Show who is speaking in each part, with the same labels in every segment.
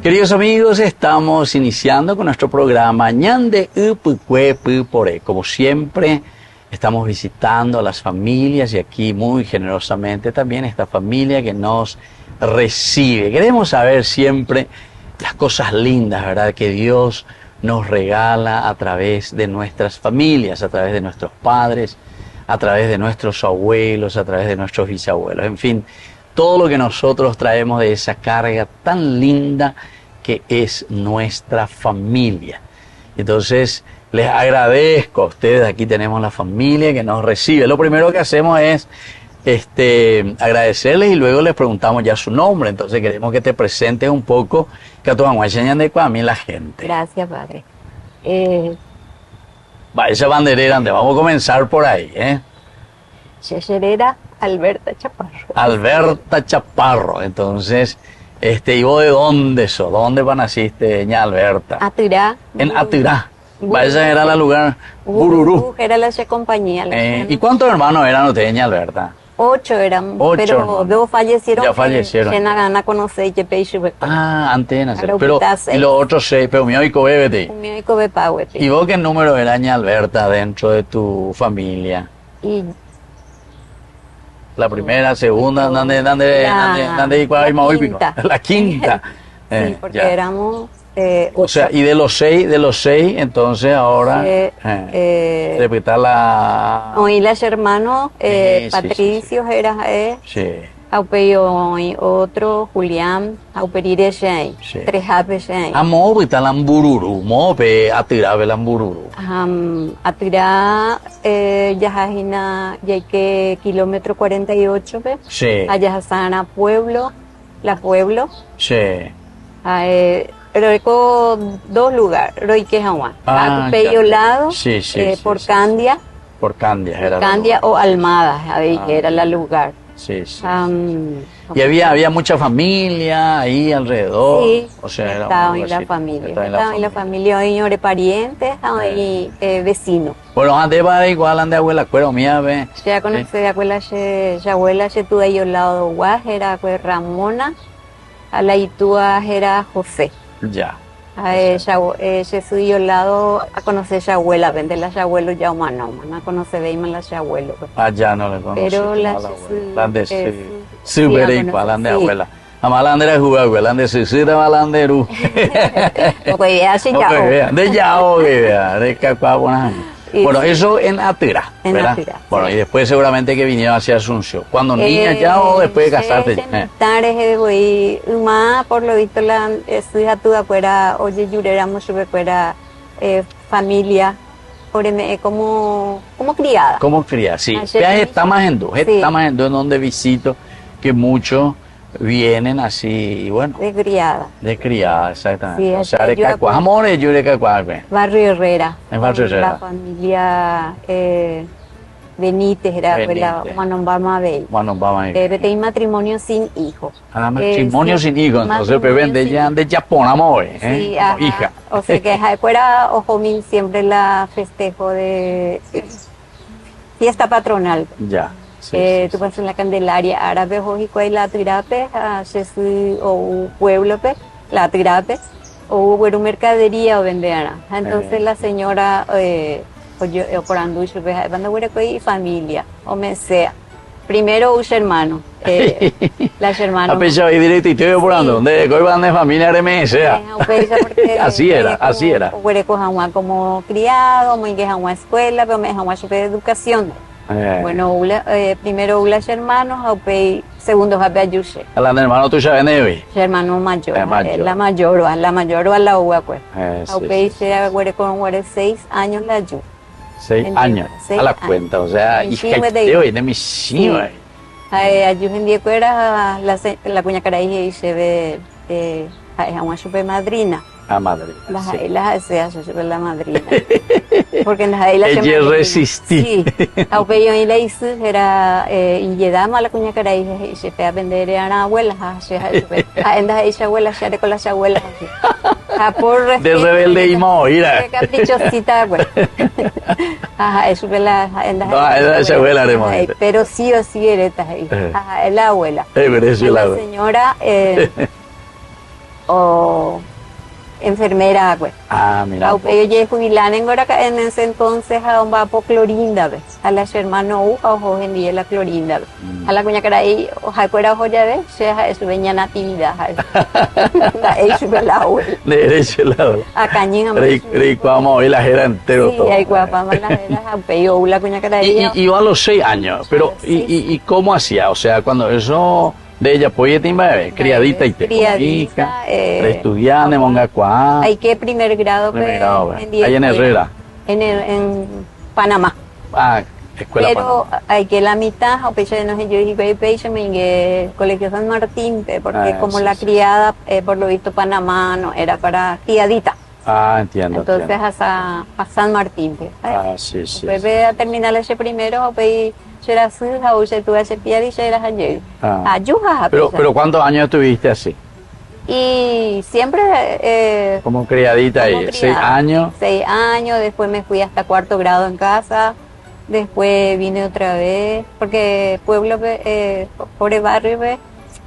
Speaker 1: Queridos amigos, estamos iniciando con nuestro programa Ñande Upukwe Pupore. Como siempre, estamos visitando a las familias y aquí muy generosamente también esta familia que nos recibe. Queremos saber siempre las cosas lindas, ¿verdad?, que Dios nos regala a través de nuestras familias, a través de nuestros padres, a través de nuestros abuelos, a través de nuestros bisabuelos. En fin, todo lo que nosotros traemos de esa carga tan linda que es nuestra familia. Entonces, les agradezco a ustedes. Aquí tenemos la familia que nos recibe. Lo primero que hacemos es agradecerles y luego les preguntamos ya su nombre. Entonces, queremos que te presentes un poco, que a tu mamá enseñan de a mí la gente.
Speaker 2: Gracias, padre.
Speaker 1: Va, esa banderera, donde vamos a comenzar por ahí,
Speaker 2: Checherera Alberta Chaparro.
Speaker 1: Alberta Chaparro. Entonces, ¿y vos de dónde sos? ¿Dónde naciste, ña Alberta?
Speaker 2: Atirá.
Speaker 1: En Atirá. Esa era la lugar, Bururú.
Speaker 2: Era la compañía.
Speaker 1: ¿Y cuántos hermanos eran ustedes, ña Alberta?
Speaker 2: 8 eran,
Speaker 1: 8
Speaker 2: pero
Speaker 1: hermanos.
Speaker 2: 2 fallecieron.
Speaker 1: Ya fallecieron.
Speaker 2: Que gana conocer que peixe.
Speaker 1: Antes de nacer.
Speaker 2: Ahora
Speaker 1: Pero,
Speaker 2: seis.
Speaker 1: y los otros 6, pero mío y cobébete.
Speaker 2: Mi hijo de Pahue.
Speaker 1: ¿Y vos qué número era, ña Alberta, dentro de tu familia?
Speaker 2: Y
Speaker 1: La primera, segunda, ¿dónde
Speaker 2: quinta.
Speaker 1: La quinta.
Speaker 2: Sí, porque
Speaker 1: Ya.
Speaker 2: éramos
Speaker 1: O sea, y de los seis, entonces ahora repetir la...
Speaker 2: hoy las hermanos
Speaker 1: Sí,
Speaker 2: Patricio
Speaker 1: sí.
Speaker 2: era
Speaker 1: Sí,
Speaker 2: Aupeyo otro Julián Auperire
Speaker 1: Sí.
Speaker 2: 3 apes
Speaker 1: amo repetir la Ambururu, mo pe atirar la Ambururu.
Speaker 2: Atira Yajajina Yaique kilómetro 48 pe
Speaker 1: Sí,
Speaker 2: allá sana Pueblo
Speaker 1: sí.
Speaker 2: Roico 2 lugares Roique Jaguán Aupeyo
Speaker 1: ya.
Speaker 2: lado
Speaker 1: Sí,
Speaker 2: por
Speaker 1: sí.
Speaker 2: Candia
Speaker 1: Por Candia era.
Speaker 2: Candia o Almada, ahí era el lugar.
Speaker 1: Sí, sí. Y había mucha familia ahí alrededor.
Speaker 2: Sí,
Speaker 1: O sea, era
Speaker 2: estaba
Speaker 1: un
Speaker 2: en la
Speaker 1: lugarcito.
Speaker 2: familia.
Speaker 1: Estaba en
Speaker 2: Estaba en la familia, hoy ñore parientes, hoy vecinos.
Speaker 1: Bueno, antes va igual ande abuela cuero mía, ve.
Speaker 2: Ya conocí de abuela, ya abuela, se tuve ahí al lado de Guaj, era pues Ramona, a la itúa era José.
Speaker 1: Ya.
Speaker 2: A ella, se subió al lado a conocer a abuela, vende las abuelos ya humano, a conocer veima las abuelos.
Speaker 1: Allá no le conocí.
Speaker 2: Pero
Speaker 1: como
Speaker 2: la
Speaker 1: a abuela. La de
Speaker 2: sí,
Speaker 1: súper
Speaker 2: sí,
Speaker 1: igual, ande
Speaker 2: sí.
Speaker 1: abuela. A malandera jugar, abuela, ande susira malanderu.
Speaker 2: Porque ya se ya.
Speaker 1: De yao, de cacua, Bueno, eso en Atira,
Speaker 2: En
Speaker 1: ¿verdad?
Speaker 2: Atira,
Speaker 1: Bueno,
Speaker 2: sí.
Speaker 1: y después seguramente que vinieron hacia Asunción. ¿Cuando niña ya o después de casarte?
Speaker 2: Voy más por lo visto la hija tu afuera, oye, lloramos sobre fuera familia, por como criada.
Speaker 1: ¿Cómo cría? Sí.
Speaker 2: Ayer
Speaker 1: Ya
Speaker 2: vi-
Speaker 1: está más en dos,
Speaker 2: Sí.
Speaker 1: está más en dos, en donde visito que muchos vienen así, y bueno,
Speaker 2: De criada.
Speaker 1: de criada, exactamente.
Speaker 2: Sí,
Speaker 1: O sea, de
Speaker 2: yo
Speaker 1: cacuá,
Speaker 2: acuerdo.
Speaker 1: amores, yo de cacuá, ve.
Speaker 2: Barrio Herrera.
Speaker 1: En Barrio Herrera.
Speaker 2: La familia Benítez era la
Speaker 1: Benítez.
Speaker 2: Manomba Mabel.
Speaker 1: Bueno, vamos a ir.
Speaker 2: Tenía matrimonio sin hijo.
Speaker 1: Matrimonio
Speaker 2: sí,
Speaker 1: sin hijos, entonces
Speaker 2: matrimonio
Speaker 1: ven de
Speaker 2: sin
Speaker 1: ya de Japón, amor,
Speaker 2: Sí,
Speaker 1: como
Speaker 2: ajá.
Speaker 1: hija.
Speaker 2: O sea que fuera Ojomil siempre la festejo de fiesta patronal.
Speaker 1: Ya. Sí,
Speaker 2: Tú vas en la Candelaria árabe, Jojico y la Tirape, o pueblo, la Tirape, o hubo mercadería o vendeana. Entonces la señora, o por anducho, y familia, o me sea. Primero un hermano, las hermanas.
Speaker 1: A pesar de directo y estoy orando, donde hoy van de familia RMS. Así era.
Speaker 2: O como criado, muy que escuela, pero me dejamos de educación. Bueno, primero las hermanos, segundo a Ayuse.
Speaker 1: A la hermano tuya viene hoy.
Speaker 2: Hermano mayor,
Speaker 1: mayor.
Speaker 2: la mayor a la uva, pues.
Speaker 1: Sí.
Speaker 2: Se con 6 años la yu.
Speaker 1: 6
Speaker 2: En
Speaker 1: años,
Speaker 2: 6
Speaker 1: a la
Speaker 2: años.
Speaker 1: cuenta, o sea,
Speaker 2: En
Speaker 1: hija
Speaker 2: Chile
Speaker 1: de hoy, de mi señor.
Speaker 2: Ayú en día era la cuña caray y se ve a una super madrina.
Speaker 1: A Madrid.
Speaker 2: Las
Speaker 1: Sí.
Speaker 2: ailas se hace sobre la madrina. Porque en las ailas
Speaker 1: Ella resistí.
Speaker 2: Sí. Aupeyo y la hice era y llegamos a la cuña caray y se fue a vender a la abuela. En las ella abuela se haré con las abuelas. Por
Speaker 1: De rebelde y moira.
Speaker 2: Qué caprichosita, güey. Ajá, eso fue la en las
Speaker 1: No, esa abuela haremos.
Speaker 2: pero sí o sí eres ahí. Ajá, es la abuela.
Speaker 1: Pero eso es
Speaker 2: La
Speaker 1: la
Speaker 2: señora o enfermera, pues.
Speaker 1: Ah, mira.
Speaker 2: Ellos ya jubilan en ese entonces a un vapo clorinda, ¿ves? A las hermanos o en día la clorinda, ¿ves? A la cuña que era ahí, o fuera joya, ¿ves? Se su veña natividad, la hecho la abuela.
Speaker 1: Derecho lado.
Speaker 2: A cañín,
Speaker 1: Rico, vamos a oír la jera entero
Speaker 2: sí,
Speaker 1: todo.
Speaker 2: ahí guapamos la jera, a peyo, la cuña que era ahí.
Speaker 1: Y iba a los 6 años, pero ¿y cómo hacía? O sea, cuando eso de ella, pues bebé, criadita y te
Speaker 2: criadita,
Speaker 1: estudiante, monga cuá.
Speaker 2: Hay que primer grado,
Speaker 1: ahí en Herrera.
Speaker 2: En Panamá.
Speaker 1: Ah, escuela
Speaker 2: pero
Speaker 1: Panamá.
Speaker 2: hay que la mitad, o pecho de no sé, yo dije, pecho me ingué Colegio San Martín, porque como la criada, por lo visto Panamá, no, era para criadita.
Speaker 1: Ah, entiendo.
Speaker 2: Entonces a San Martín.
Speaker 1: Sí.
Speaker 2: Después a terminar ese primero, era así, a tuve ese pie y ya era allí.
Speaker 1: Pero ¿cuántos años estuviste así?
Speaker 2: Y siempre...
Speaker 1: como criadita ahí, 6 años.
Speaker 2: 6 años, después me fui hasta 4º grado en casa, después vine otra vez, porque pueblo, por barrio,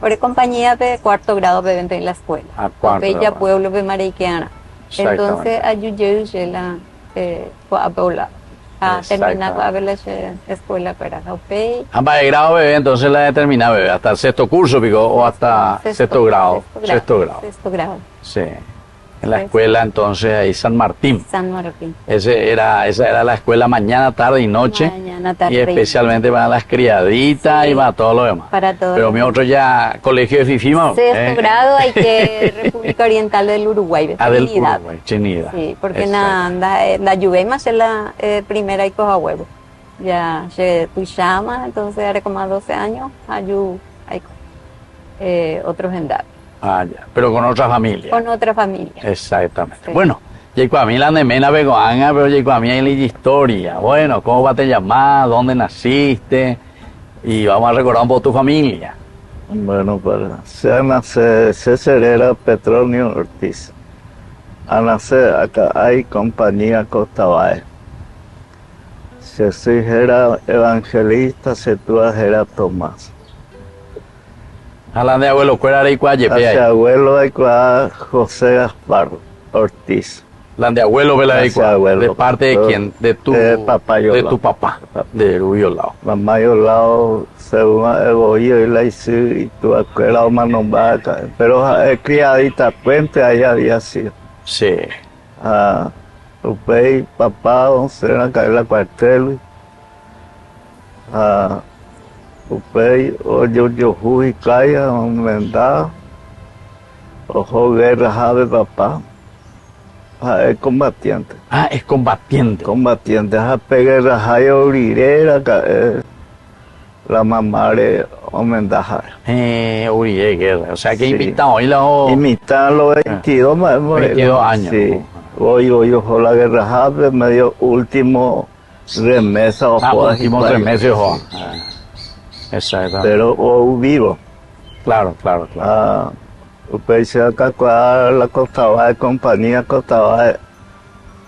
Speaker 2: por compañía, 4º grado, entré en la escuela.
Speaker 1: A 4º
Speaker 2: Bella pueblo, mariquiana. Entonces, ayudé a Paula a terminar a ver la escuela para Jaupey.
Speaker 1: Ambas de grado, bebé, entonces la determinaba, bebé, hasta el 6º curso, pico, o hasta 6º grado.
Speaker 2: 6º grado.
Speaker 1: Sí. En la escuela, entonces, ahí San Martín.
Speaker 2: San Martín.
Speaker 1: Esa era la escuela mañana, tarde y noche.
Speaker 2: Mañana, tarde
Speaker 1: y especialmente para las criaditas y para todo lo demás.
Speaker 2: Para todo.
Speaker 1: Pero mi otro ya, colegio de Fifima.
Speaker 2: 6º grado hay que República Oriental del Uruguay.
Speaker 1: Del Uruguay, Trinidad.
Speaker 2: Sí, porque la lluvia más es la primera y coja huevo. Ya se llama, entonces haré como a 12 años, hay otros en edad.
Speaker 1: Ah, ya, pero con otra familia.
Speaker 2: Con otra familia.
Speaker 1: Exactamente.
Speaker 2: Sí.
Speaker 1: Bueno, y a mí la nemena vegoana, pero y a mí hay la historia. Bueno, ¿cómo va a te llamar? ¿Dónde naciste? Y vamos a recordar un poco tu familia.
Speaker 3: Bueno, pues se nace César era Petronio Ortiz. A nacer acá hay compañía Costa Valle. Se era evangelista, se era Tomás.
Speaker 1: Hablando de abuelo, ¿cuál era y cuál
Speaker 3: hacia abuelo hay cuál José Gaspar Ortiz.
Speaker 1: La de abuelo, ¿verdad? ¿De parte de quién? De tu
Speaker 3: papá.
Speaker 1: De tu papá, de Rubiolao.
Speaker 3: Mamá Yolao, según el oído y la hice, y tu escuela o manombaca. Pero el criadita puente ahí había sido.
Speaker 1: Sí.
Speaker 3: Upey, papá, once en la cuartel. Upey, yo fui calla, un vendado. Ojo, guerra, jave, papá. Es combatiente.
Speaker 1: Ah, es combatiente.
Speaker 3: Combatiente, pegué rajayo orirera, la mamá de homendaje.
Speaker 1: Uribe Guerra, o sea que
Speaker 3: sí.
Speaker 1: Invitado hoy la
Speaker 3: Invitado los 22,
Speaker 1: 22 años.
Speaker 3: Sí. Hoy ojo la guerra jave, medio último remesa o
Speaker 1: último remesa o exacto.
Speaker 3: Pero vivo.
Speaker 1: Claro.
Speaker 3: Pensé acá la Costa Valle, compañía Costa Valle,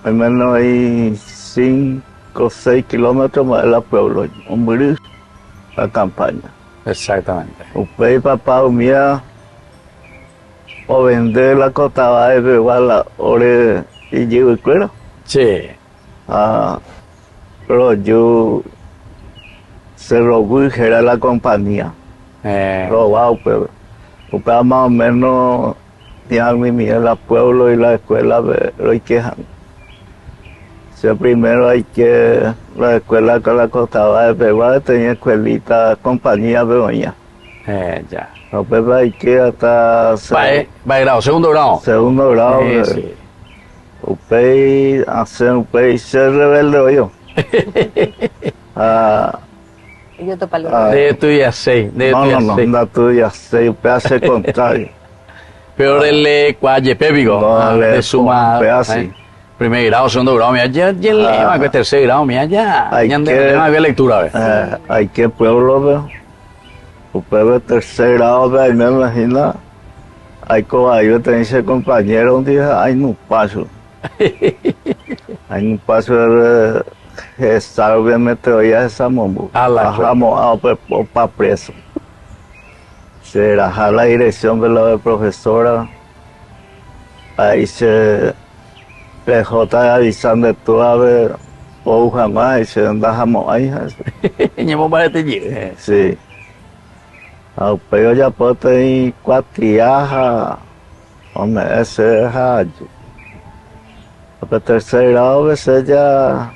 Speaker 3: al menos hay 5 o 6 kilómetros más de la pueblo, la campaña.
Speaker 1: Exactamente.
Speaker 3: Usted papá mía, o vender la Costa Valle, pero la hora y llevo el cuero.
Speaker 1: Sí.
Speaker 3: Pero yo se robó y era la compañía. Robado, pero más o menos ya mi la pueblo y la escuela lo hay quejan. Primero hay que la escuela que la costaba de Peguá tenía escuelita compañía begoña.
Speaker 1: Ya.
Speaker 3: Después hay que hasta
Speaker 1: grado, segundo grado.
Speaker 3: Segundo grado.
Speaker 1: Sí.
Speaker 3: Upey ser rebelde yo.
Speaker 2: Yo te palo.
Speaker 1: De tuya 6.
Speaker 3: No, tuya 6, hace contrario.
Speaker 1: Peor el cuayepepico. De suma. Primer grado, segundo grado, mira, ya el tercer grado, mira, ya.
Speaker 3: Hay
Speaker 1: que lectura,
Speaker 3: hay que pueblo, veo. Pueblo tercer grado, me imagino. Hay caballo, tenía compañero, un día, hay un paso. Hay un paso de estar obviamente hoy a esa mombo. Para preso. Se rajaba la dirección de la profesora ahí se dejó avisando tú a ver, o jamás, y se andamos ahí.
Speaker 1: Ñemo para este llegue.
Speaker 3: Sí. Pero ya puedo tener cuatriaja, hombre, ese es algo. La tercera vez ya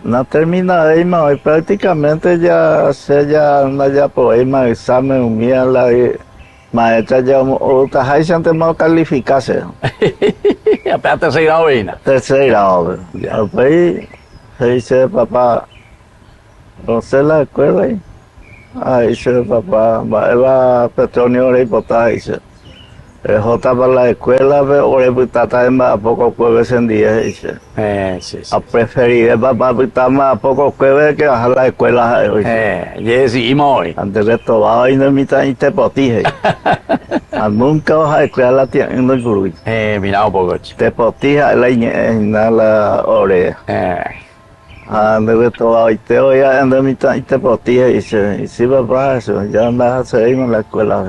Speaker 3: no termina de irme hoy, prácticamente ya se ya anda ya por ahí más examen un la maestra ya otra hay gente más calificarse.
Speaker 1: Apenas tercera vez.
Speaker 3: Tercera vez. Después se dice papá, no sé la escuela ahí. Ahí dice papá, va Petronio y potaje dice. Jota para la escuela, pero tata a poco jueves en día, dice.
Speaker 1: Sí.
Speaker 3: A preferir papá más a poco jueves que bajar la escuela hoy.
Speaker 1: Ya decidimos hoy.
Speaker 3: Antes de todo, va a ir en mitad y te potije. Nunca vas a la escuela la tienda en el grupo.
Speaker 1: Mira un poco.
Speaker 3: Te potija la oreja. Antes de todo, hoy te voy a en mitad y te potije, dice. Y sí, papá, eso, ya andas a seguirme en la escuela.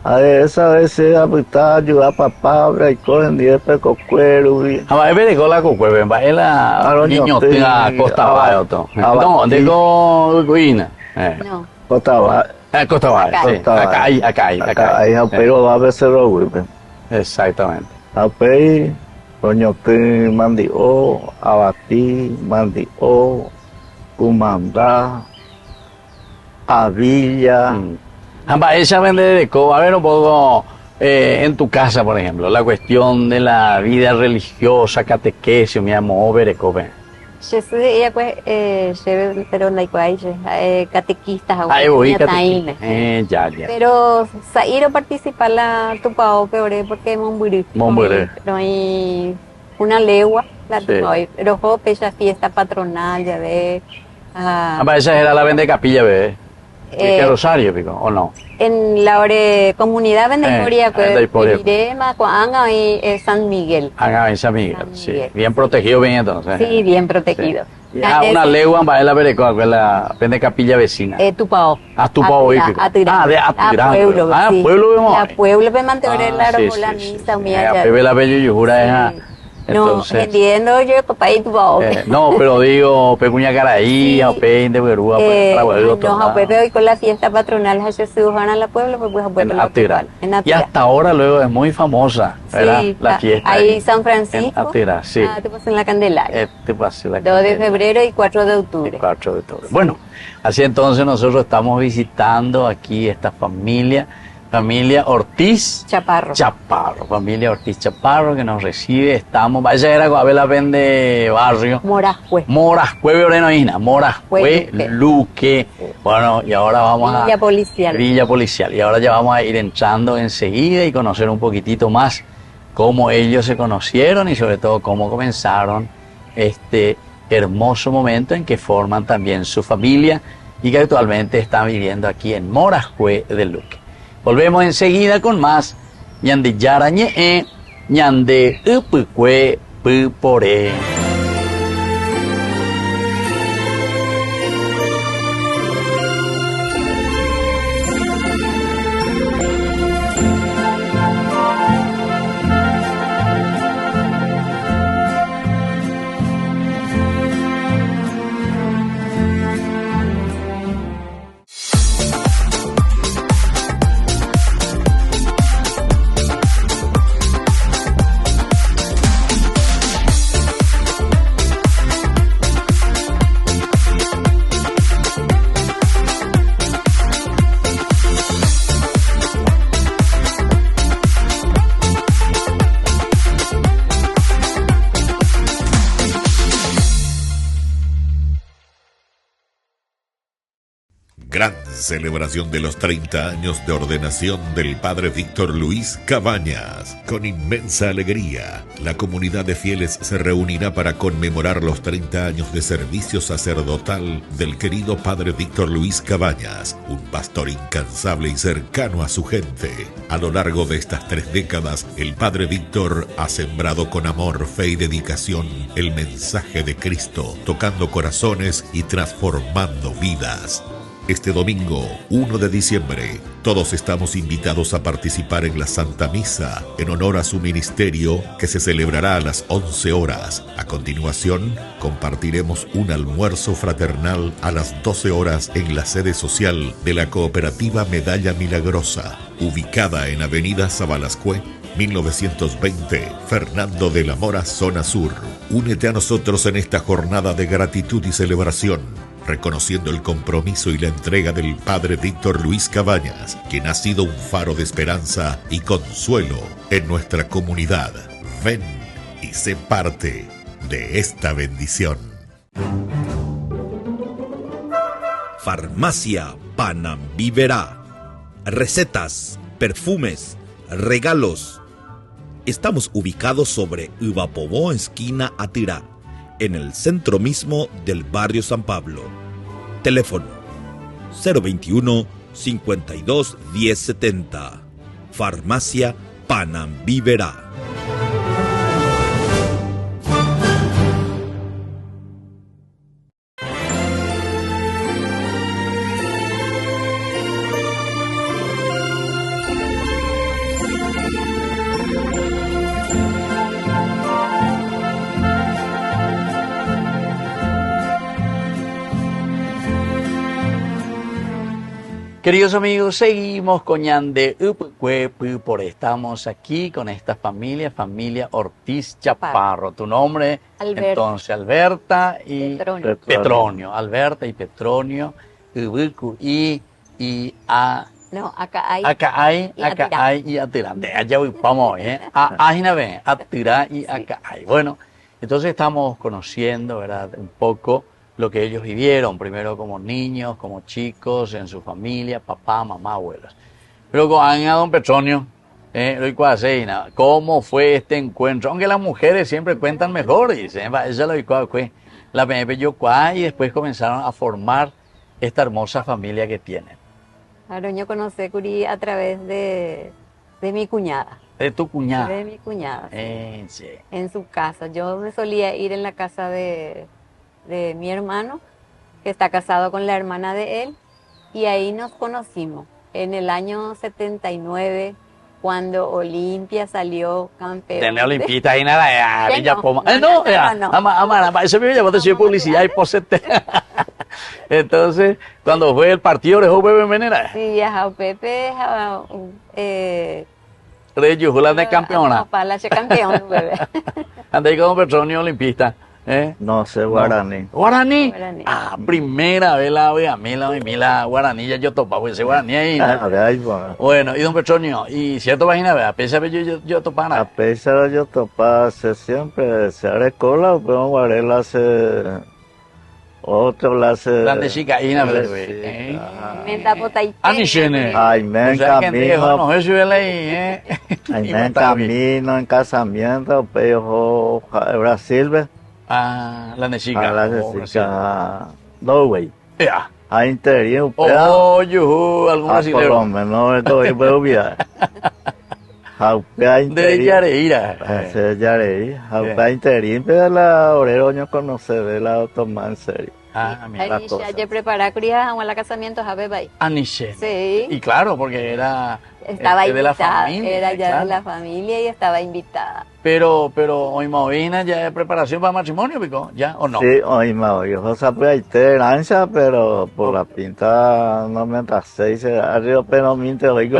Speaker 3: A esa vez se ha ayudar a papá, y cogen 10 pecos cuero.
Speaker 1: A ver, con la cocueve, va a niño te a Costa Bayo. No, digo Guina.
Speaker 2: No.
Speaker 3: Costa Bayo.
Speaker 1: Costa Bayo, sí. Acá hay.
Speaker 3: Ahí, pero va a veces lo güey.
Speaker 1: Exactamente.
Speaker 3: A ver, coño te mandió, abatí, mandió, Cumandá, Avilla.
Speaker 1: Esa vende de co, a ver un poco en tu casa, por ejemplo, la cuestión de la vida religiosa, catequesis, mi amor, verecope.
Speaker 2: Jesús ella pues pero no hay catequistas
Speaker 1: ahí voy ya.
Speaker 2: Pero salir a participar la tu pao peor porque Monburé. No hay una legua la tu pao, pero jope esa fiesta patronal ya ve.
Speaker 1: Esa era la vende capilla, ve. ¿Qué Rosario, pico, o no?
Speaker 2: En la comunidad vendecoria, pues, Irema, Coanga y San Miguel.
Speaker 1: En San Miguel, sí. Bien protegido, bien entonces.
Speaker 2: Sí, bien protegido.
Speaker 1: Sí. Una legua en la Bereco, la vende capilla vecina.
Speaker 2: Tupao.
Speaker 1: Tupao,
Speaker 2: Atirán.
Speaker 1: De Atirán.
Speaker 2: Pueblo, sí.
Speaker 1: Pueblo vemos.
Speaker 2: La pueblo me mantener la misa, mía.
Speaker 1: La bello y jura
Speaker 2: entonces, no, entiendo yo, papá y tu papá.
Speaker 1: No, pero digo, pecuña caraí, sí. Pe de Berúa,
Speaker 2: no, pues hoy con la fiesta patronal Jesús van a la pueblo, pues
Speaker 1: en Atira. Y hasta ahora luego es muy famosa,
Speaker 2: sí, la fiesta. Ahí San Francisco.
Speaker 1: En Atira, sí.
Speaker 2: Te pasas en la Candelaria.
Speaker 1: Te pasas en la
Speaker 2: 2 de febrero y 4 de octubre.
Speaker 1: 4 de octubre. Bueno, así entonces nosotros estamos visitando aquí esta familia Ortiz Chaparro, familia Ortiz Chaparro que nos recibe. Estamos, vaya era Coabela vende barrio. Morascue, Orenoína, Morascue, Luque. Bueno, y ahora vamos
Speaker 2: a
Speaker 1: Villa Policial. Y ahora ya vamos a ir entrando enseguida y conocer un poquitito más cómo ellos se conocieron y sobre todo cómo comenzaron este hermoso momento en que forman también su familia y que actualmente están viviendo aquí en Morascue del Luque. Volvemos enseguida con más ñande yarañe ñande upukue pupore.
Speaker 4: Gran celebración de los 30 años de ordenación del Padre Víctor Luis Cabañas. Con inmensa alegría, la comunidad de fieles se reunirá para conmemorar los 30 años de servicio sacerdotal del querido Padre Víctor Luis Cabañas, un pastor incansable y cercano a su gente. A lo largo de estas 3 décadas, el Padre Víctor ha sembrado con amor, fe y dedicación el mensaje de Cristo, tocando corazones y transformando vidas. Este domingo, 1 de diciembre, todos estamos invitados a participar en la Santa Misa en honor a su ministerio que se celebrará a las 11 horas. A continuación, compartiremos un almuerzo fraternal a las 12 horas en la sede social de la Cooperativa Medalla Milagrosa, ubicada en Avenida Sabalascue, 1920, Fernando de la Mora, zona sur. Únete a nosotros en esta jornada de gratitud y celebración, reconociendo el compromiso y la entrega del Padre Víctor Luis Cabañas, quien ha sido un faro de esperanza y consuelo en nuestra comunidad. Ven y sé parte de esta bendición.
Speaker 5: Farmacia Panambiverá. Recetas, perfumes, regalos. Estamos ubicados sobre Ubapobó, esquina Atirá, en el centro mismo del barrio San Pablo. Teléfono 021 52 1070. Farmacia Panambiverá.
Speaker 1: Queridos amigos, seguimos con Ñande Upcuepupore. Estamos aquí con esta familia Ortiz Chaparro. ¿Tu nombre?
Speaker 2: Alberta.
Speaker 1: Entonces, Alberta y
Speaker 2: Petronio.
Speaker 1: Petronio. Alberta y Petronio. Ubucu y a...
Speaker 2: No, acá hay.
Speaker 1: Acá hay
Speaker 2: Atirá.
Speaker 1: y Atirá. De allá vamos, Ajina ve, Atirá y acá hay. Bueno, entonces estamos conociendo, ¿verdad? Un poco lo que ellos vivieron, primero como niños, como chicos, en su familia, papá, mamá, abuelos. Pero con a don Petronio, ¿cómo fue este encuentro? Aunque las mujeres siempre cuentan mejor, dicen, ella lo fue la PNP y después comenzaron a formar esta hermosa familia que tienen.
Speaker 2: Claro, yo conocí Curi a través de mi cuñada.
Speaker 1: De tu cuñada.
Speaker 2: De mi cuñada. Sí.
Speaker 1: Sí.
Speaker 2: En su casa. Yo me solía ir en la casa de mi hermano, que está casado con la hermana de él, y ahí nos conocimos. En el año 79, cuando Olimpia salió campeón.
Speaker 1: Tiene Olimpita y nada,
Speaker 2: Que
Speaker 1: Villa
Speaker 2: no,
Speaker 1: Poma.
Speaker 2: no,
Speaker 1: No,
Speaker 2: no.
Speaker 1: eso me llevó a decir publicidad y posete. Entonces, cuando fue el partido de Joven Menera,
Speaker 2: Sí, a Pepe,
Speaker 1: Reyes, Julan de campeona.
Speaker 2: Para la campeón, bebé.
Speaker 1: Andé con Petronio Olimpista.
Speaker 3: No sé guaraní.
Speaker 1: ¿Guaraní?
Speaker 2: Guaraní.
Speaker 1: Ah, primera vez la veo a mí, la guaraní, ya yo topaba ese guaraní ahí. ¿no?
Speaker 3: Ahí, bueno.
Speaker 1: Bueno, y don Petronio, y cierto página, vea, pese a ver yo topaba.
Speaker 3: A pesar de yo topaba siempre, se haré cola, pero guarela hace otro la hace.
Speaker 1: Grande chica, y nada,
Speaker 2: Menta potaite.
Speaker 1: Anishene.
Speaker 3: Ay, me
Speaker 1: O sea, que
Speaker 3: camino.
Speaker 1: no, eso es ahí,
Speaker 3: Ay,
Speaker 1: Y
Speaker 3: me
Speaker 1: montaba bien.
Speaker 3: camino en casamiento, pero Brasil, ¿ves?
Speaker 1: Ah, la nechica.
Speaker 3: A la chica Norway.
Speaker 1: Ya.
Speaker 3: A interim, un pedazo.
Speaker 1: Oh, yuhu, algún
Speaker 3: Por lo
Speaker 1: brasileño.
Speaker 3: menos esto yo puedo olvidar. Jaupea
Speaker 1: De
Speaker 3: interim.
Speaker 1: Yareira.
Speaker 3: Ese ya leí. Jaupea interim, pero la obrero no conoce de la tomar en serio.
Speaker 1: Ah, mira.
Speaker 3: la
Speaker 2: Ahí
Speaker 3: cosa.
Speaker 2: ya preparé cría a la casamiento a Bebé.
Speaker 1: Anishen.
Speaker 2: Sí.
Speaker 1: Y claro, porque era
Speaker 2: Estaba
Speaker 1: de la
Speaker 2: invitada,
Speaker 1: familia.
Speaker 2: era ya
Speaker 1: claro.
Speaker 2: de la familia y estaba invitada.
Speaker 1: Pero hoy Movina ya es preparación para matrimonio, Pico, ¿ya o no?
Speaker 3: Sí, hoy me oí. O sea, pues hay teranza, pero por la pinta no me atrasé y se arriba, pero me oigo.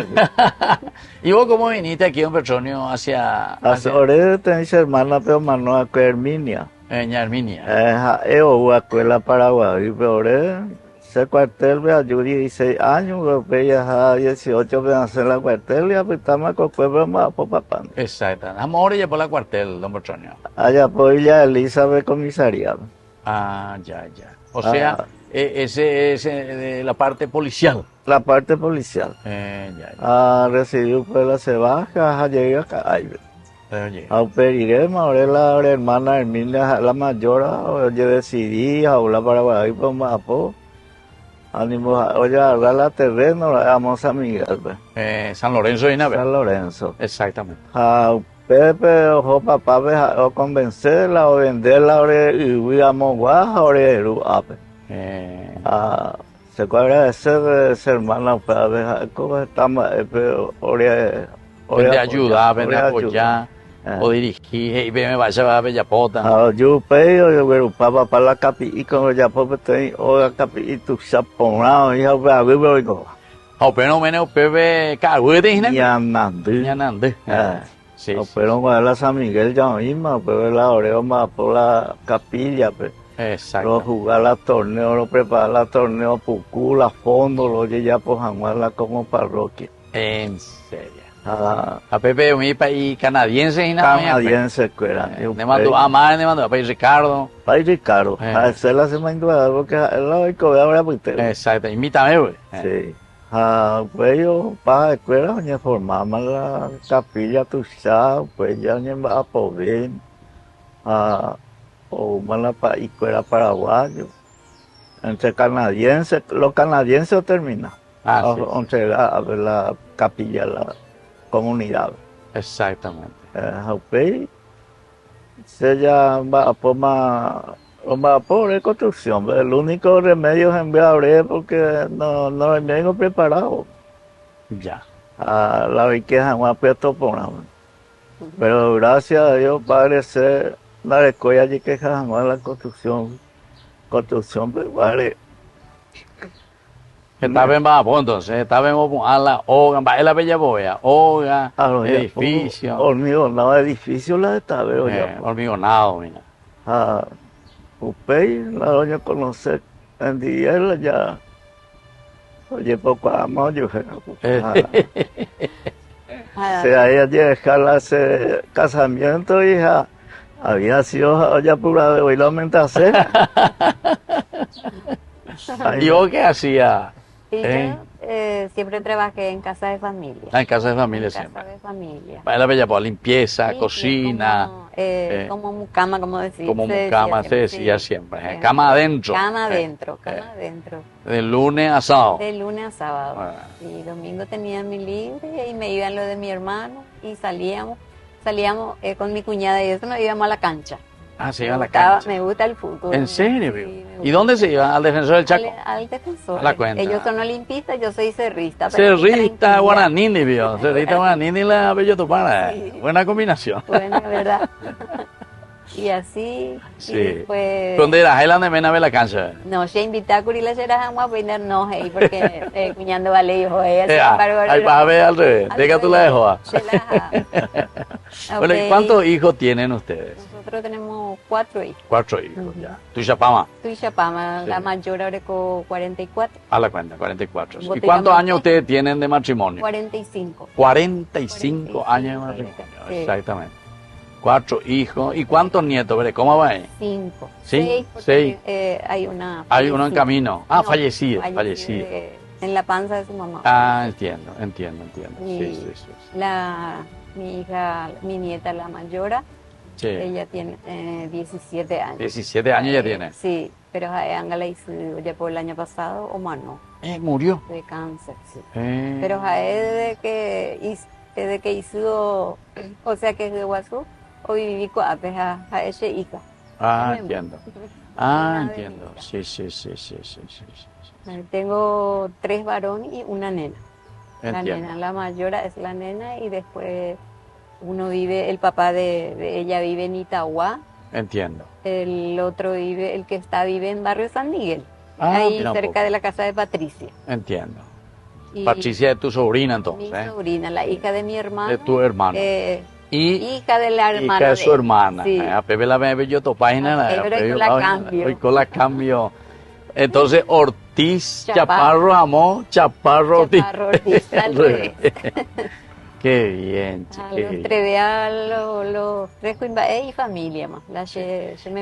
Speaker 1: ¿Y vos cómo viniste aquí, don Petronio, hacia
Speaker 3: Ahora tenéis hermana, pero mano a Herminia.
Speaker 1: Ña Herminia?
Speaker 3: Yo escuela Paraguay, pero ahora ese cuartel, vea, yo 16 años, pero ya 18 me hacer la cuartel y apretamos con cuerpo más por papá.
Speaker 1: Exacto. Amor, ya por la cuartel, don Petronio.
Speaker 3: Allá por ella Elizabeth comisaría.
Speaker 1: Ah, ya. O sea, ese es de la parte policial.
Speaker 3: La parte policial.
Speaker 1: Ya.
Speaker 3: Recibió pues la se baja, llegué acá.
Speaker 1: Oye.
Speaker 3: A Perirema, ahora la hermana Herminia, la mayor, yo decidí hablar para Paraguay, pues más po. Ánimo, oye, hablar la terreno, vamos a Miguel, pues.
Speaker 1: San Lorenzo de Nave.
Speaker 3: San Lorenzo.
Speaker 1: Exactamente.
Speaker 3: A Pepe, ojo papá, o convencerla, o venderla, ahora, y íbamos guaja, ahora, ape. Se puede agradecer de ser hermana, ¿cómo estamos?
Speaker 1: Vende ayudar, vende apoyar, o dirigir, y me vaya a Bellapota.
Speaker 3: Yo peo, papá para la capi, y con ya pobre te, o la capi, y tu chaponado, y a ver,
Speaker 1: Pero menos Pepe Cagüete,
Speaker 3: Yanandú.
Speaker 1: Sí.
Speaker 3: Pero con la San Miguel ya misma, pero la oreo más por la capilla, pues.
Speaker 1: Exacto.
Speaker 3: Lo jugar la torneo, lo preparar la torneo, Pucú, la fondo, lo ya por Januarla como parroquia.
Speaker 1: En serio.
Speaker 3: A
Speaker 1: Pepe, mi país canadiense y nada más.
Speaker 3: canadiense, escuela.
Speaker 1: Me mandó a Mar, me mandó a país Ricardo.
Speaker 3: País Ricardo. A hacer la semana indudable, porque es la única vez ahora pues.
Speaker 1: Exacto, invítame, güey.
Speaker 3: Sí. Pues yo, para la escuela, donde formamos la capilla, tu sabes, pues ya ni va a poder. O mala para escuela paraguayo. Entre canadienses, los canadienses terminan.
Speaker 1: Sí.
Speaker 3: Entre la capilla, la comunidad.
Speaker 1: Exactamente.
Speaker 3: Pues, se llama por reconstrucción. El único remedio es enviar porque no vengo preparado.
Speaker 1: Ya.
Speaker 3: La riqueza no ha puesto por nada. Pero gracias a Dios parece la escuela allí que jamás la construcción pues vale.
Speaker 1: Estaba en Bapo, entonces, estaba en la Oga, en la Bella Boya, Oga, edificio.
Speaker 3: Hormigonado, edificio la de Tabeo ya.
Speaker 1: Hormigonado, mira.
Speaker 3: Upey, la doña conocer en Diela ya. Oye, poco amo yo. Ella llega ese casamiento, hija. Había sido ya pura de hoy la aumentación.
Speaker 1: ¿Y vos qué hacía?
Speaker 2: Y yo siempre trabajé en casa de familia.
Speaker 1: En casa de familia
Speaker 2: en
Speaker 1: siempre.
Speaker 2: Casa de familia.
Speaker 1: Para la Bella Boa, limpieza,
Speaker 2: Sí,
Speaker 1: cocina.
Speaker 2: Como mucama, como decía.
Speaker 1: Como mucama se decía siempre. Cama adentro.
Speaker 2: Cama adentro, cama adentro.
Speaker 1: De lunes a sábado.
Speaker 2: De lunes a sábado. Y domingo tenía mi libre y me iban lo de mi hermano y salíamos con mi cuñada y eso nos íbamos a la cancha.
Speaker 1: Se iba a la cancha.
Speaker 2: Me gusta el fútbol.
Speaker 1: ¿En serio?
Speaker 2: Sí,
Speaker 1: ¿Y dónde se iba? ¿Al Defensor del Chaco?
Speaker 2: Al Defensor.
Speaker 1: A la cuenta.
Speaker 2: Ellos son olimpistas, yo soy cerrista.
Speaker 1: Cerrista, Guaranini, vio. Cerrista, Guaranini y la Bello Tupana.
Speaker 2: Sí.
Speaker 1: Buena combinación.
Speaker 2: Buena, ¿verdad? Y así.
Speaker 1: Sí.
Speaker 2: Y después...
Speaker 1: ¿Dónde era? ¿Helande Mena ve la cancha?
Speaker 2: No, se invita a Curila será a poner no, porque cuñando vale hijo ahí
Speaker 1: vas a ver al revés. Deja tú la de joa. Bueno, ¿y cuántos hijos tienen ustedes?
Speaker 2: Nosotros tenemos 4 hijos.
Speaker 1: 4 hijos, ya. ¿Tu Chapama?
Speaker 2: Tu Chapama, la mayor ahora con 44.
Speaker 1: A la cuenta, 44. ¿Y cuántos años ustedes tienen de matrimonio?
Speaker 2: 45.
Speaker 1: 45 años de matrimonio, sí. Exactamente. 4 hijos. ¿Y cuántos nietos? Veré, ¿cómo va ahí?
Speaker 2: 5.
Speaker 1: ¿Sí?
Speaker 2: 6. Hay una.
Speaker 1: Hay uno en camino. No, fallecido.
Speaker 2: En la panza de su mamá.
Speaker 1: Entiendo. Sí.
Speaker 2: Mi hija, mi nieta, la mayora,
Speaker 1: sí.
Speaker 2: Ella tiene 17 años.
Speaker 1: 17 años ya tiene.
Speaker 2: Sí, pero Ángela hizo ya por el año pasado, o más no.
Speaker 1: Murió.
Speaker 2: De cáncer, sí. Pero desde que hizo, o sea que de Guazú, hoy viví con a ese hija.
Speaker 1: Entiendo. Entiendo. Sí.
Speaker 2: Tengo 3 varones y una nena.
Speaker 1: Entiendo.
Speaker 2: La nena, la mayor es la nena y después el papá de ella vive en Itagua.
Speaker 1: Entiendo.
Speaker 2: El otro vive en Barrio San Miguel, ahí cerca de la casa de Patricia.
Speaker 1: Entiendo. Y Patricia es tu sobrina entonces.
Speaker 2: Mi sobrina, la hija de mi hermano.
Speaker 1: De tu hermano.
Speaker 2: Hija de la hermana.
Speaker 1: Hija de su hermana.
Speaker 2: Sí.
Speaker 1: A Pepe la veo yo tu página.
Speaker 2: Hoy
Speaker 1: con la cambio. Entonces Ortiz, Chaparro Amó, Chaparro Ortiz. Qué bien,
Speaker 2: los 3 cuimbae y familia más.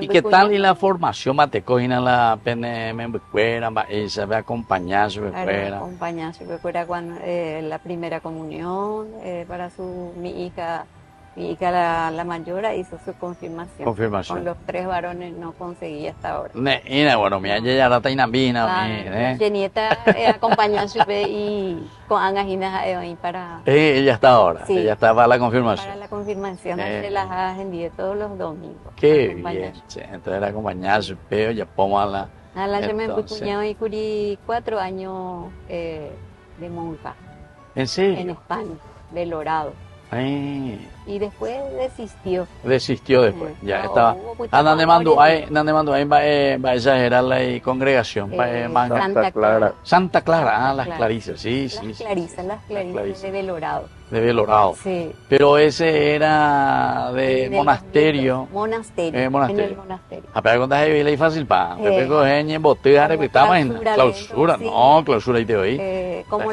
Speaker 1: ¿Y qué tal y la formación mate cogina la pene me recuerda, esa ve acompañar su recuerda?
Speaker 2: Acompañar su recuerda cuando la primera comunión para mi hija la mayor hizo su confirmación. Con los 3 varones no conseguí hasta ahora.
Speaker 1: Bueno, mi ya rata inambina.
Speaker 2: Mi nieta acompañó y con angajinas para...
Speaker 1: Ella está ahora, sí. Ella está para la confirmación.
Speaker 2: Para la confirmación, se las agendí todos los domingos.
Speaker 1: Qué bien, entonces era acompañar su peo, ya pongo
Speaker 2: Al año me
Speaker 1: Entonces.
Speaker 2: cuñado y curi 4 años de monja
Speaker 1: ¿En
Speaker 2: en
Speaker 1: serio?
Speaker 2: España, de Lorado.
Speaker 1: Ay,
Speaker 2: Y después desistió.
Speaker 1: desistió después. Ya
Speaker 2: No,
Speaker 1: estaba.
Speaker 2: hubo mucha
Speaker 1: Andan de mando,
Speaker 2: memoria.
Speaker 1: nande mando, ahí va a exagerar la congregación, manga.
Speaker 2: Santa Clara.
Speaker 1: Santa Clara,
Speaker 2: Santa
Speaker 1: las
Speaker 2: Clara.
Speaker 1: Clarisas, sí,
Speaker 2: Las
Speaker 1: sí, sí.
Speaker 2: Clarisas,
Speaker 1: sí.
Speaker 2: las Clarisas de Lorado.
Speaker 1: De Belorado.
Speaker 2: Sí.
Speaker 1: Pero ese era de
Speaker 2: En el
Speaker 1: monasterio.
Speaker 2: 2002. Monasterio.
Speaker 1: Monasterio.
Speaker 2: En el monasterio.
Speaker 1: A pegar contas ahí, y fácil pa. Pepe
Speaker 2: Eh,
Speaker 1: cogeña, botella,
Speaker 2: como
Speaker 1: repitaba en
Speaker 2: clausura
Speaker 1: clausura.
Speaker 2: dentro, sí.
Speaker 1: No, clausura y te oí.
Speaker 2: Como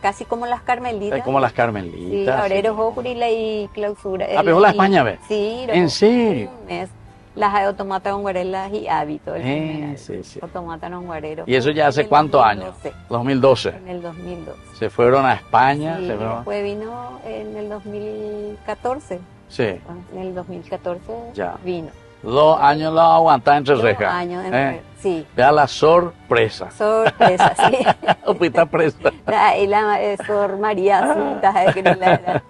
Speaker 2: casi como las carmelitas.
Speaker 1: Como las
Speaker 2: Sí,
Speaker 1: carmelitas.
Speaker 2: ahora
Speaker 1: sí.
Speaker 2: eres Jocurila y clausura.
Speaker 1: Pero la España, ¿ves?
Speaker 2: Sí.
Speaker 1: ¿En serio?
Speaker 2: Un mes. Las automata guarelas y hábito.
Speaker 1: Sí, sí.
Speaker 2: Automata guarero.
Speaker 1: ¿Y eso ya hace
Speaker 2: En el
Speaker 1: cuántos años?
Speaker 2: 2012.
Speaker 1: 2012.
Speaker 2: En el 2012.
Speaker 1: Se fueron a España.
Speaker 2: Sí,
Speaker 1: se fueron.
Speaker 2: después vino en el 2014.
Speaker 1: Sí,
Speaker 2: En el 2014
Speaker 1: Ya.
Speaker 2: vino.
Speaker 1: 2 años la aguantaba entre
Speaker 2: 2
Speaker 1: rejas.
Speaker 2: años. Sí.
Speaker 1: Vea la sorpresa.
Speaker 2: Sorpresa, sí.
Speaker 1: Opita presa.
Speaker 2: Y la Sor María Cinta, que no la-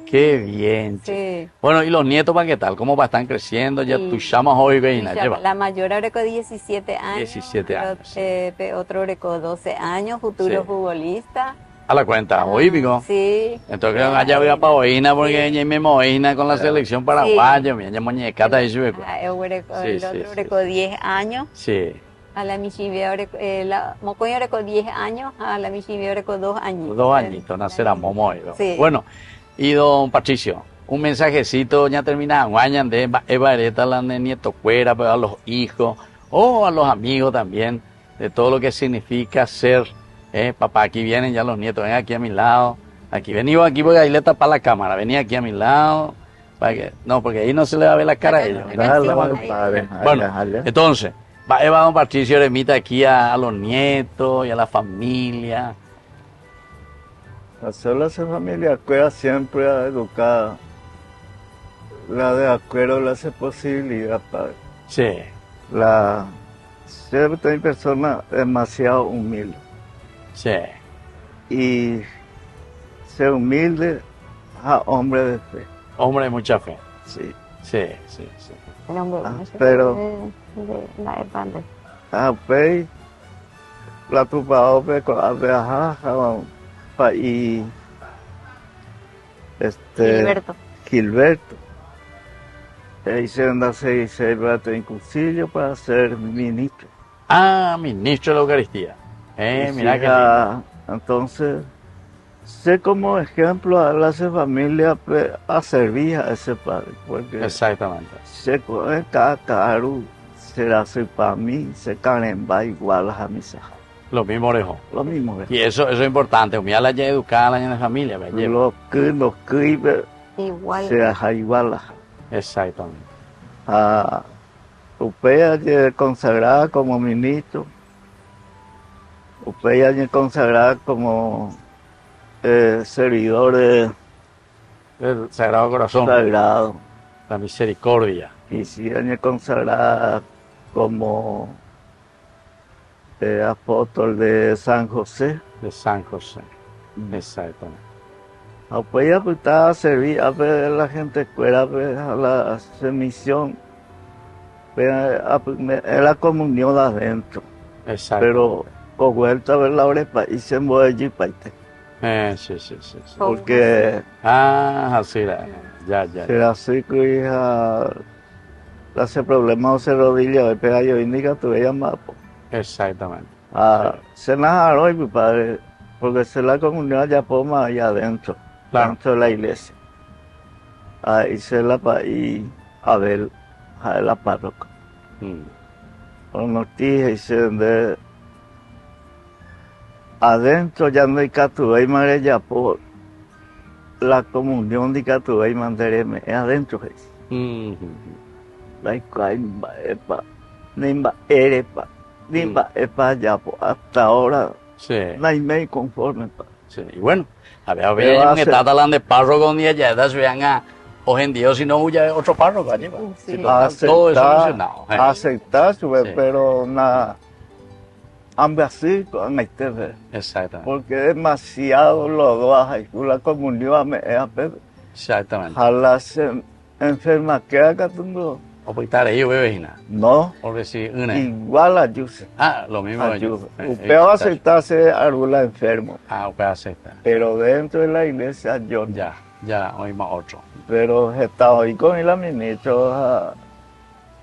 Speaker 1: Qué bien.
Speaker 2: Sí.
Speaker 1: Bueno, ¿y los nietos para qué tal? ¿Cómo va? ¿Están creciendo? Ya
Speaker 2: Sí.
Speaker 1: tú llamas hoy, Veina, lleva.
Speaker 2: La mayor ahora con 17 años.
Speaker 1: 17 años, sí.
Speaker 2: Otro ahora con 12 años, futuro
Speaker 1: Sí.
Speaker 2: futbolista.
Speaker 1: A la cuenta, hoy, pico.
Speaker 2: Sí.
Speaker 1: Entonces, allá voy a pa' Oína, porque ella me Oína con la selección paraguaya, mi muñecata y sube.
Speaker 2: El otro ahora con 10 años.
Speaker 1: Sí,
Speaker 2: A la Michibi ahora, la Mocoy ahora con 10 años, a la Michibi ahora con 2 añitos.
Speaker 1: 2 añitos, nacerá Momoy.
Speaker 2: Sí.
Speaker 1: Bueno, y don Patricio, un mensajecito, ya terminaba, guañan de Eva Areta, la de nieto cuera, pero a los hijos, o a los amigos también, de todo lo que significa ser, papá, aquí vienen ya los nietos, ven aquí a mi lado, aquí, venido aquí porque ahí le tapa la cámara, venía aquí a mi lado, para que, no, porque ahí no se le va a ver la cara a ellos.
Speaker 3: Déjalo al
Speaker 2: ahí.
Speaker 3: padre.
Speaker 1: Bueno,
Speaker 3: déjale.
Speaker 1: entonces, va don Patricio remita aquí a los nietos y a la familia.
Speaker 3: Hacer esa familia cuida siempre a educada. La de acuerdo le hace posibilidad, padre.
Speaker 1: Sí,
Speaker 3: Siempre hay personas demasiado humildes.
Speaker 1: sí,
Speaker 3: Y ser humilde a hombre de fe.
Speaker 1: hombre de mucha fe.
Speaker 3: Sí.
Speaker 1: Sí, sí, sí.
Speaker 2: El hombre,
Speaker 3: pero-
Speaker 2: de la Epande.
Speaker 3: Apei, la tupa ope con la beaja, y Gilberto. Hicieron hace 6 ratos en cursillo para ser ministro.
Speaker 1: Ah, ministro de la Eucaristía.
Speaker 3: Y
Speaker 1: Mira
Speaker 3: sí,
Speaker 1: que lindo.
Speaker 3: entonces, sé como ejemplo a la familia a servir a ese padre, porque
Speaker 1: Exactamente.
Speaker 3: se coge cada caro, se hace para mí, se caramba igual a misa.
Speaker 1: Lo mismo orejo.
Speaker 3: Lo mismo.
Speaker 1: Y eso es importante. Mira la ya educada en la familia. ¿Ve? Lleva.
Speaker 3: Los que
Speaker 2: Igual.
Speaker 3: se hace igual
Speaker 1: Exactamente.
Speaker 3: a Upea ya consagrada como ministro, Upea ya consagrada como servidor de
Speaker 1: El Sagrado Corazón,
Speaker 3: sagrado,
Speaker 1: la misericordia.
Speaker 3: y si ya consagrada como apóstol de San José.
Speaker 1: De San José. Exactamente.
Speaker 3: Upea pues estaba a servir a ver la gente fuera pues, a la misión, en la comunión adentro.
Speaker 1: Exacto.
Speaker 3: Pero con vuelta a ver la oreja y se mueve allí para
Speaker 1: Sí, sí, sí, sí.
Speaker 3: porque
Speaker 1: Ah, así era. Ya.
Speaker 3: será así que hija hace problemas o se rodilla de pega yo indica tu ella más
Speaker 1: Exactamente.
Speaker 3: se najaron hoy mi padre porque se la comunión allá poma allá adentro
Speaker 1: Claro.
Speaker 3: dentro de la iglesia ahí se la pa y a ver a la parroquia con los tíos y se de adentro ya no hay catubay madre ya por la comunión de catubay mandareme es adentro la cual epa nimba erepa nimba epa ya hasta ahora
Speaker 1: Sí.
Speaker 3: no hay me conforme pa.
Speaker 1: Sí. Y bueno, a
Speaker 3: Pero
Speaker 1: ver, que
Speaker 3: hace-
Speaker 1: está hablando de párroco un día ya, vean a hoy en día, si no huya otro párroco allí. pues.
Speaker 2: Sí.
Speaker 1: Sí, todo eso solucionado.
Speaker 3: aceptar
Speaker 1: Sí.
Speaker 3: pero na hambre así con este ver
Speaker 1: Exactamente.
Speaker 3: porque demasiado los dos la comunión me es
Speaker 1: Exactamente.
Speaker 3: Ojalá se enferma que haga tengo
Speaker 1: O por estar ahí, bebé,
Speaker 3: No,
Speaker 1: por decir, una.
Speaker 3: igual ayuda.
Speaker 1: Lo mismo.
Speaker 3: Ayuda. Usted va a aceptarse alguna enfermo,
Speaker 1: Usted acepta.
Speaker 3: pero dentro de la iglesia yo no.
Speaker 1: Ya, oímos otro.
Speaker 3: Pero estaba ahí con el ministro.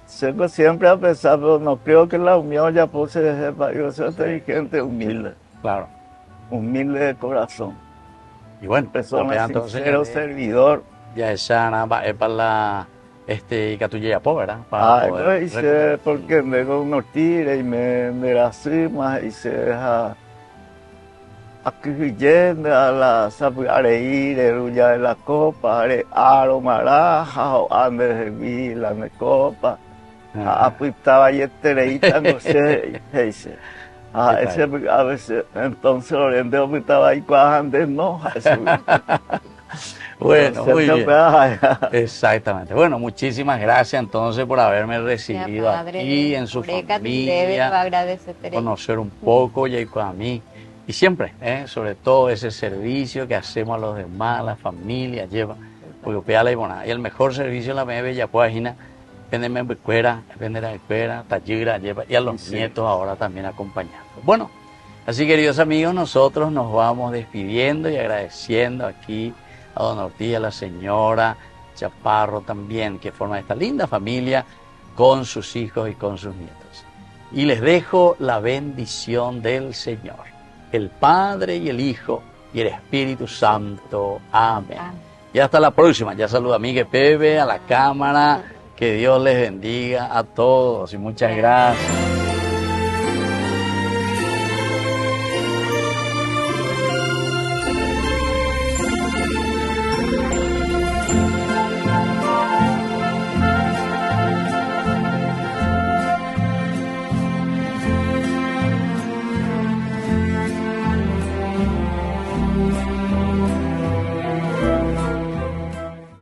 Speaker 3: Siempre a pesar, pero no creo que la unión ya puse de jefa. Yo soy gente humilde.
Speaker 1: Claro.
Speaker 3: Humilde de corazón.
Speaker 1: Y bueno,
Speaker 3: persona sincero, servidor.
Speaker 1: Ya esa nada es para la Catuyeyapo, ¿verdad?
Speaker 3: Hice porque me dio unos tires y me la cima y se deja aquí yendo a la areíre, ya de la copa, aro maraja o ande de vila, de copa. Pues estaba y tereita, no sé, ese a veces, entonces Lorenzo estaba ahí cuajando, no,
Speaker 1: Bueno, muy bien. Exactamente. Bueno, muchísimas gracias entonces por haberme recibido aquí en su familia, conocer un poco y a mí. Y siempre, sobre todo ese servicio que hacemos a los demás, la familia, lleva, porque y el mejor servicio la me ya pues vende escuela, vende la escuela, tallira, lleva, y a los nietos ahora también acompañando. Bueno, así queridos amigos, nosotros nos vamos despidiendo y agradeciendo aquí a don Ortiz, a la señora Chaparro también, que forma esta linda familia con sus hijos y con sus nietos. Y les dejo la bendición del Señor, el Padre y el Hijo y el Espíritu Santo. Amén. Y hasta la próxima. Ya saluda a Miguel Pepe, a la cámara. Que Dios les bendiga a todos y muchas gracias.